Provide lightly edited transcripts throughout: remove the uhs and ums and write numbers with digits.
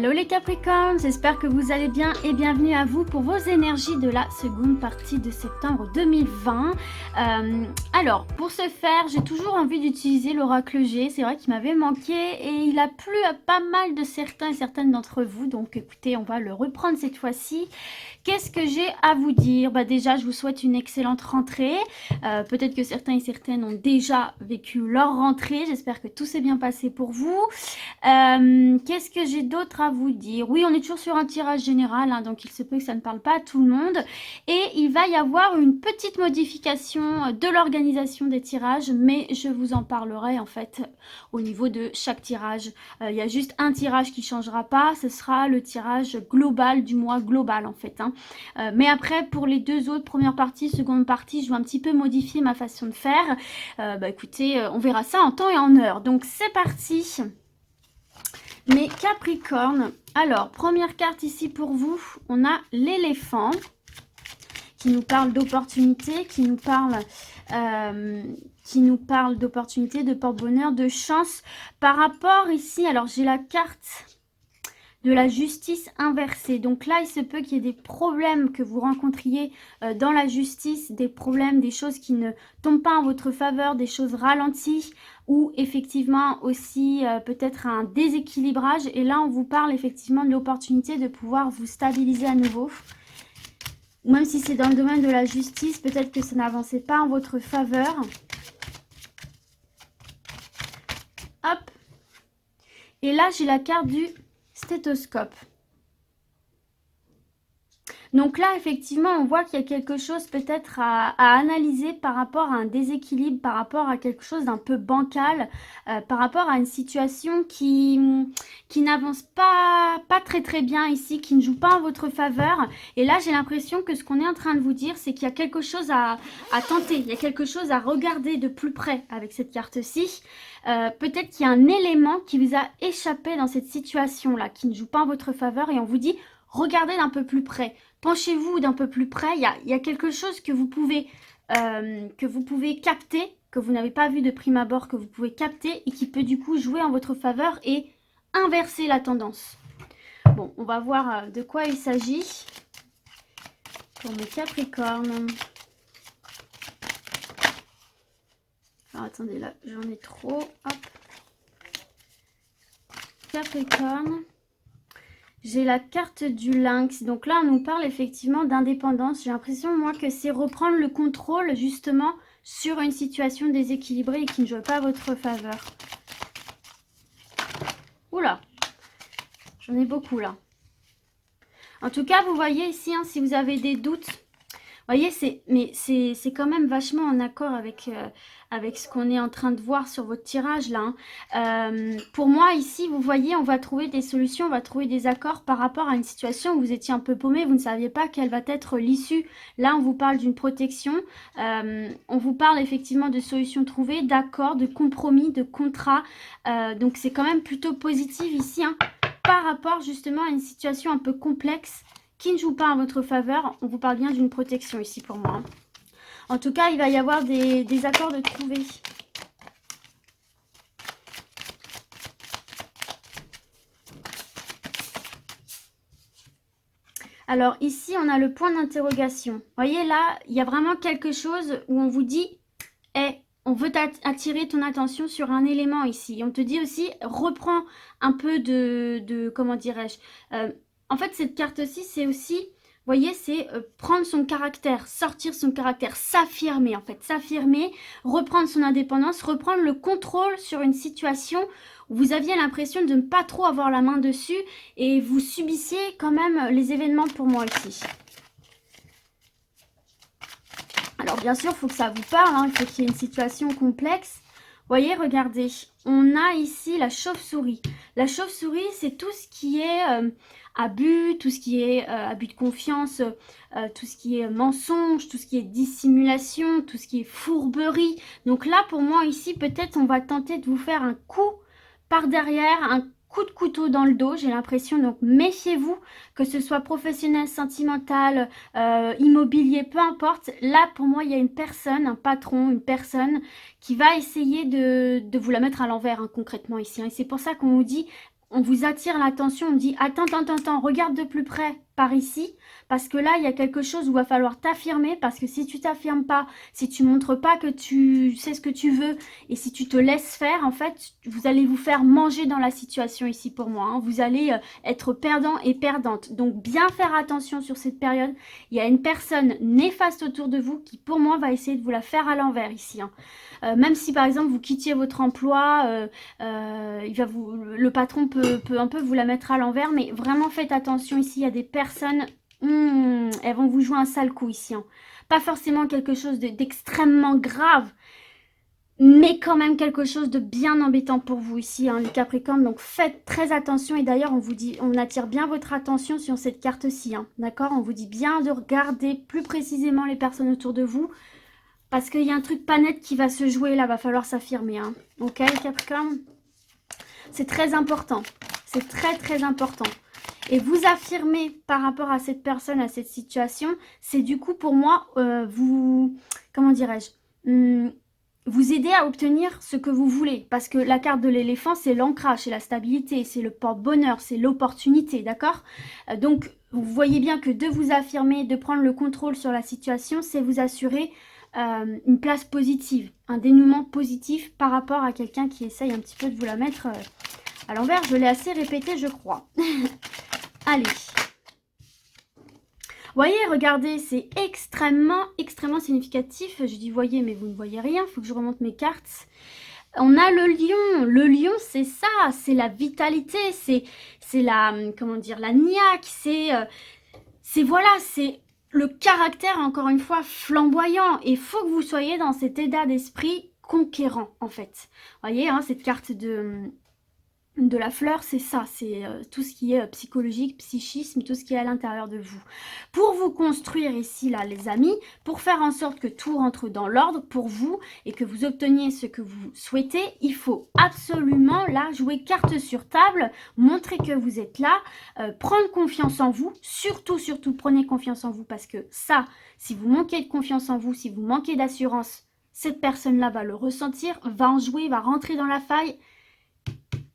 Hello les Capricornes, j'espère que vous allez bien et bienvenue à vous pour vos énergies de la seconde partie de septembre 2020. Alors, pour ce faire, j'ai toujours envie d'utiliser l'oracle G. C'est vrai qu'il m'avait manqué et il a plu à pas mal de certains et certaines d'entre vous. Donc écoutez, on va le reprendre cette fois-ci. Qu'est-ce que j'ai à vous dire? Déjà, je vous souhaite une excellente rentrée. Peut-être que certains et certaines ont déjà vécu leur rentrée. J'espère que tout s'est bien passé pour vous. Qu'est-ce que j'ai d'autre à vous dire? Oui, on est toujours sur un tirage général, hein, donc il se peut que ça ne parle pas à tout le monde. Et il va y avoir une petite modification de l'organisation des tirages, mais je vous en parlerai en fait au niveau de chaque tirage. Il y a juste un tirage qui ne changera pas, ce sera le tirage global du mois global en fait. Mais après, pour les deux autres, première partie, seconde partie, je vais un petit peu modifier ma façon de faire. Écoutez, on verra ça en temps et en heure. Donc c'est parti. Mes Capricornes, alors première carte ici pour vous, on a l'éléphant qui nous parle d'opportunité, qui nous parle d'opportunité, de porte-bonheur, de chance. Par rapport ici, alors j'ai la carte de la justice inversée. Donc là, il se peut qu'il y ait des problèmes que vous rencontriez dans la justice, des problèmes, des choses qui ne tombent pas en votre faveur, des choses ralenties ou effectivement aussi peut-être un déséquilibrage. Et là, on vous parle effectivement de l'opportunité de pouvoir vous stabiliser à nouveau. Même si c'est dans le domaine de la justice, peut-être que ça n'avançait pas en votre faveur. Hop. Et là, j'ai la carte du stéthoscope. Donc là, effectivement, on voit qu'il y a quelque chose peut-être à analyser par rapport à un déséquilibre, par rapport à quelque chose d'un peu bancal, par rapport à une situation qui n'avance pas très bien ici, qui ne joue pas en votre faveur. Et là, j'ai l'impression que ce qu'on est en train de vous dire, c'est qu'il y a quelque chose à tenter, il y a quelque chose à regarder de plus près avec cette carte-ci. Peut-être qu'il y a un élément qui vous a échappé dans cette situation-là, qui ne joue pas en votre faveur et on vous dit, regardez d'un peu plus près. Penchez-vous d'un peu plus près, il y a quelque chose que vous pouvez capter, que vous n'avez pas vu de prime abord, que vous pouvez capter et qui peut du coup jouer en votre faveur et inverser la tendance. Bon, on va voir de quoi il s'agit pour mes Capricornes. Alors attendez, là j'en ai trop. Hop. Capricorne. J'ai la carte du lynx. Donc là, on nous parle effectivement d'indépendance. J'ai l'impression, moi, que c'est reprendre le contrôle, justement, sur une situation déséquilibrée et qui ne joue pas à votre faveur. Oula, j'en ai beaucoup, là. En tout cas, vous voyez ici, hein, si vous avez des doutes, vous voyez, c'est quand même vachement en accord avec ce qu'on est en train de voir sur votre tirage là. Pour moi ici, vous voyez, on va trouver des solutions, on va trouver des accords par rapport à une situation où vous étiez un peu paumé, vous ne saviez pas quelle va être l'issue. Là, on vous parle d'une protection, on vous parle effectivement de solutions trouvées, d'accords, de compromis, de contrats. Donc c'est quand même plutôt positif ici, hein, par rapport justement à une situation un peu complexe qui ne joue pas en votre faveur. On vous parle bien d'une protection ici pour moi. En tout cas, il va y avoir des accords de trouver. Alors ici, on a le point d'interrogation. Vous voyez là, il y a vraiment quelque chose où on vous dit hey, on veut attirer ton attention sur un élément ici. On te dit aussi, reprends un peu de comment dirais-je, en fait, cette carte-ci, c'est aussi, vous voyez, c'est prendre son caractère, sortir son caractère, s'affirmer en fait, s'affirmer, reprendre son indépendance, reprendre le contrôle sur une situation où vous aviez l'impression de ne pas trop avoir la main dessus et vous subissiez quand même les événements pour moi ici. Alors bien sûr, il faut que ça vous parle, hein, il faut qu'il y ait une situation complexe. Vous voyez, regardez, on a ici la chauve-souris. La chauve-souris, c'est tout ce qui est abus, tout ce qui est abus de confiance, tout ce qui est mensonge, tout ce qui est dissimulation, tout ce qui est fourberie. Donc là, pour moi, ici, peut-être on va tenter de vous faire un coup par derrière, un coup de couteau dans le dos, j'ai l'impression. Donc méfiez-vous, que ce soit professionnel, sentimental, immobilier, peu importe. Là, pour moi, il y a une personne, un patron, une personne qui va essayer de vous la mettre à l'envers, hein, concrètement ici. Et c'est pour ça qu'on vous dit, on vous attire l'attention, on dit attends, attends, attends, regarde de plus près par ici, parce que là, il y a quelque chose où il va falloir t'affirmer, parce que si tu t'affirmes pas, si tu montres pas que tu sais ce que tu veux, et si tu te laisses faire, en fait, vous allez vous faire manger dans la situation ici pour moi, hein. Vous allez être perdant et perdante. Donc, bien faire attention sur cette période. Il y a une personne néfaste autour de vous qui, pour moi, va essayer de vous la faire à l'envers ici, hein. Même si, par exemple, vous quittiez votre emploi, le patron peut un peu vous la mettre à l'envers, mais vraiment faites attention ici, il y a des personnes, elles vont vous jouer un sale coup ici, hein. Pas forcément quelque chose d'extrêmement grave, mais quand même quelque chose de bien embêtant pour vous ici, hein, les Capricornes. Donc faites très attention, et d'ailleurs on vous dit, on attire bien votre attention sur cette carte-ci, hein, d'accord? On vous dit bien de regarder plus précisément les personnes autour de vous, parce qu'il y a un truc pas net qui va se jouer là, va falloir s'affirmer, hein. Ok, les Capricornes? C'est très important. C'est très très important. Et vous affirmer par rapport à cette personne, à cette situation, c'est du coup pour moi, comment dirais-je, vous aider à obtenir ce que vous voulez. Parce que la carte de l'éléphant, c'est l'ancrage, c'est la stabilité, c'est le porte-bonheur, c'est l'opportunité, d'accord? Donc, vous voyez bien que de vous affirmer, de prendre le contrôle sur la situation, c'est vous assurer une place positive, un dénouement positif par rapport à quelqu'un qui essaye un petit peu de vous la mettre à l'envers. Je l'ai assez répété, je crois. Allez. Voyez, regardez, c'est extrêmement, extrêmement significatif. Je dis voyez, mais vous ne voyez rien. Il faut que je remonte mes cartes. On a le lion. Le lion, c'est ça. C'est la vitalité. C'est la, comment dire, la niaque. C'est voilà, c'est le caractère, encore une fois, flamboyant. Et il faut que vous soyez dans cet état d'esprit conquérant, en fait. Voyez, hein, cette carte de la fleur, c'est ça, c'est tout ce qui est psychologique, psychisme, tout ce qui est à l'intérieur de vous. Pour vous construire ici, là, les amis, pour faire en sorte que tout rentre dans l'ordre pour vous et que vous obteniez ce que vous souhaitez, il faut absolument, là, jouer carte sur table, montrer que vous êtes là, prendre confiance en vous, surtout, surtout, prenez confiance en vous, parce que ça, si vous manquez de confiance en vous, si vous manquez d'assurance, cette personne-là va le ressentir, va en jouer, va rentrer dans la faille,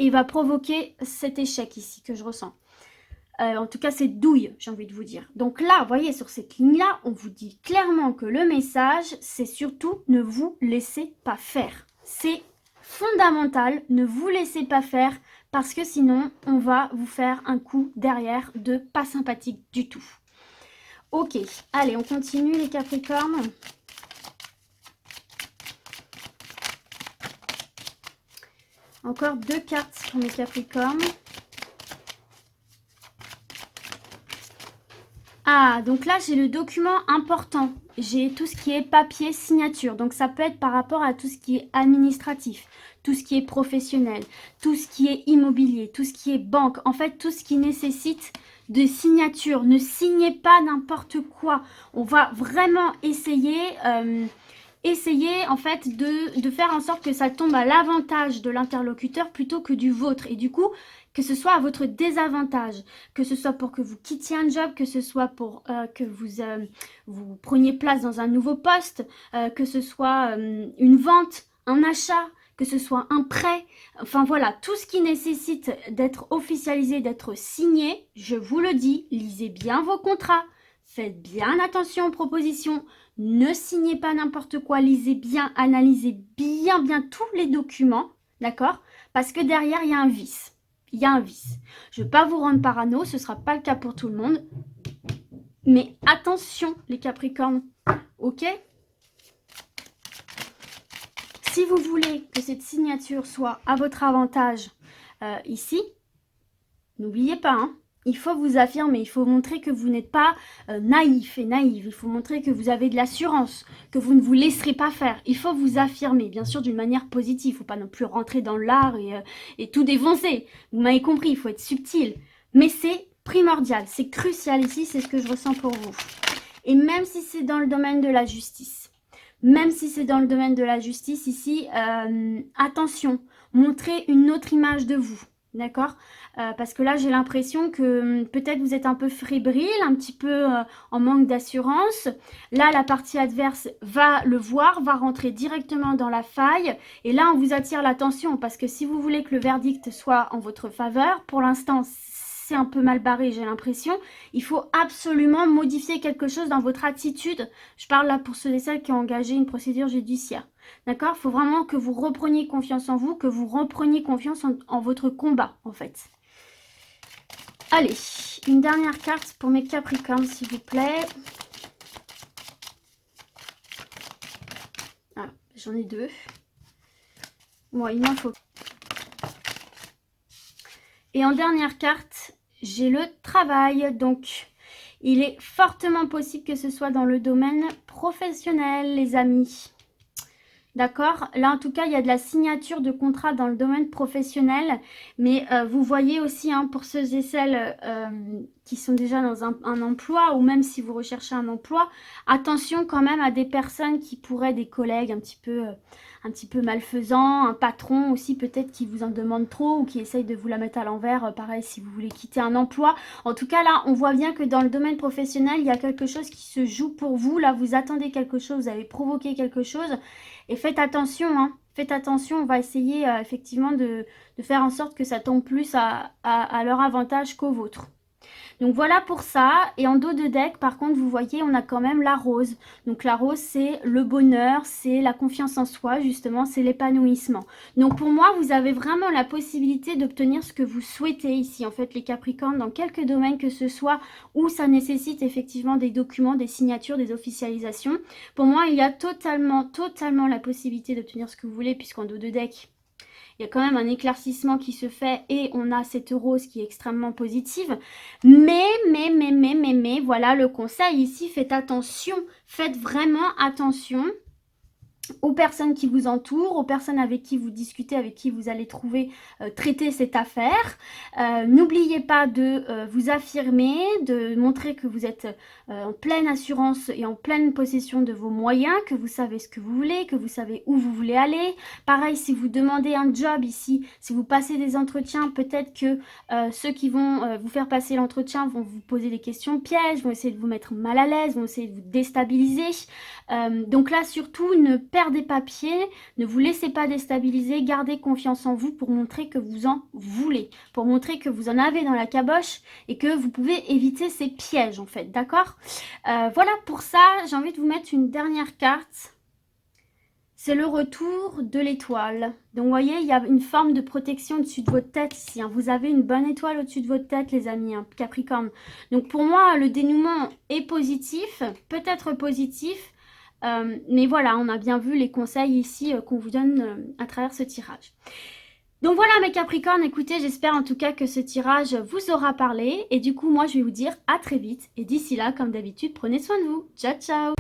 et va provoquer cet échec ici que je ressens. En tout cas, cette douille, j'ai envie de vous dire. Donc là, vous voyez, sur cette ligne-là, on vous dit clairement que le message, c'est surtout ne vous laissez pas faire. C'est fondamental, ne vous laissez pas faire, parce que sinon, on va vous faire un coup derrière de pas sympathique du tout. Ok, allez, on continue les Capricornes. Encore 2 cartes pour mes Capricornes. Ah, donc là, j'ai le document important. J'ai tout ce qui est papier, signature. Donc, ça peut être par rapport à tout ce qui est administratif, tout ce qui est professionnel, tout ce qui est immobilier, tout ce qui est banque. En fait, tout ce qui nécessite de signature. Ne signez pas n'importe quoi. On va vraiment essayer en fait de faire en sorte que ça tombe à l'avantage de l'interlocuteur plutôt que du vôtre. Et du coup, que ce soit à votre désavantage, que ce soit pour que vous quittiez un job, que ce soit pour que vous preniez place dans un nouveau poste, que ce soit une vente, un achat, que ce soit un prêt, enfin voilà, tout ce qui nécessite d'être officialisé, d'être signé, je vous le dis, lisez bien vos contrats, faites bien attention aux propositions, ne signez pas n'importe quoi, lisez bien, analysez bien tous les documents, d'accord? Parce que derrière, il y a un vice. Il y a un vice. Je ne vais pas vous rendre parano, ce ne sera pas le cas pour tout le monde. Mais attention, les Capricornes, ok? Si vous voulez que cette signature soit à votre avantage ici, n'oubliez pas, hein, il faut vous affirmer, il faut montrer que vous n'êtes pas naïf et naïve, il faut montrer que vous avez de l'assurance, que vous ne vous laisserez pas faire. Il faut vous affirmer, bien sûr d'une manière positive, il ne faut pas non plus rentrer dans l'art et tout défoncer. Vous m'avez compris, il faut être subtil. Mais c'est primordial, c'est crucial ici, c'est ce que je ressens pour vous. Et même si c'est dans le domaine de la justice, ici, attention, montrez une autre image de vous. D'accord, parce que là, j'ai l'impression que peut-être vous êtes un peu fébrile, un petit peu en manque d'assurance. Là, la partie adverse va le voir, va rentrer directement dans la faille. Et là, on vous attire l'attention parce que si vous voulez que le verdict soit en votre faveur, pour l'instant, c'est un peu mal barré, j'ai l'impression. Il faut absolument modifier quelque chose dans votre attitude. Je parle là pour ceux et celles qui ont engagé une procédure judiciaire. D'accord? Il faut vraiment que vous repreniez confiance en vous, que vous repreniez confiance en votre combat, en fait. Allez, une dernière carte pour mes Capricornes, s'il vous plaît. Ah, j'en ai deux. Bon, il m'en faut. Et en dernière carte, j'ai le travail. Donc, il est fortement possible que ce soit dans le domaine professionnel, les amis. D'accord? Là, en tout cas, il y a de la signature de contrat dans le domaine professionnel. Mais vous voyez aussi, hein, pour ceux et celles qui sont déjà dans un emploi, ou même si vous recherchez un emploi, attention quand même à des personnes qui pourraient, des collègues un petit peu malfaisants, un patron aussi peut-être qui vous en demande trop ou qui essaye de vous la mettre à l'envers. Pareil, si vous voulez quitter un emploi. En tout cas, là, on voit bien que dans le domaine professionnel, il y a quelque chose qui se joue pour vous. Là, vous attendez quelque chose, vous avez provoqué quelque chose. Et faites attention, hein. Faites attention, on va essayer effectivement de faire en sorte que ça tombe plus à leur avantage qu'au vôtre. Donc voilà pour ça. Et en dos de deck, par contre, vous voyez, on a quand même la rose. Donc la rose, c'est le bonheur, c'est la confiance en soi, justement, c'est l'épanouissement. Donc pour moi, vous avez vraiment la possibilité d'obtenir ce que vous souhaitez ici. En fait, les Capricornes, dans quelques domaines que ce soit, où ça nécessite effectivement des documents, des signatures, des officialisations. Pour moi, il y a totalement la possibilité d'obtenir ce que vous voulez, puisqu'en dos de deck, il y a quand même un éclaircissement qui se fait et on a cette rose qui est extrêmement positive. Mais, voilà le conseil ici, faites attention, faites vraiment attention aux personnes qui vous entourent, aux personnes avec qui vous discutez, avec qui vous allez traiter cette affaire. N'oubliez pas de vous affirmer, de montrer que vous êtes en pleine assurance et en pleine possession de vos moyens, que vous savez ce que vous voulez, que vous savez où vous voulez aller. Pareil, si vous demandez un job ici, si vous passez des entretiens, peut-être que ceux qui vont vous faire passer l'entretien vont vous poser des questions pièges, vont essayer de vous mettre mal à l'aise, vont essayer de vous déstabiliser. Donc là, surtout, ne perdez pas pied, ne vous laissez pas déstabiliser, gardez confiance en vous pour montrer que vous en voulez, pour montrer que vous en avez dans la caboche et que vous pouvez éviter ces pièges en fait, d'accord? Voilà pour ça, j'ai envie de vous mettre une dernière carte. C'est le retour de l'étoile. Donc, vous voyez, il y a une forme de protection au-dessus de votre tête ici. Hein. Vous avez une bonne étoile au-dessus de votre tête, les amis, hein, Capricorne. Donc, pour moi, le dénouement est positif, peut-être positif. Mais voilà, on a bien vu les conseils ici qu'on vous donne à travers ce tirage. Donc voilà mes Capricornes, écoutez, j'espère en tout cas que ce tirage vous aura parlé. Et du coup, moi, je vais vous dire à très vite. Et d'ici là, comme d'habitude, prenez soin de vous. Ciao, ciao!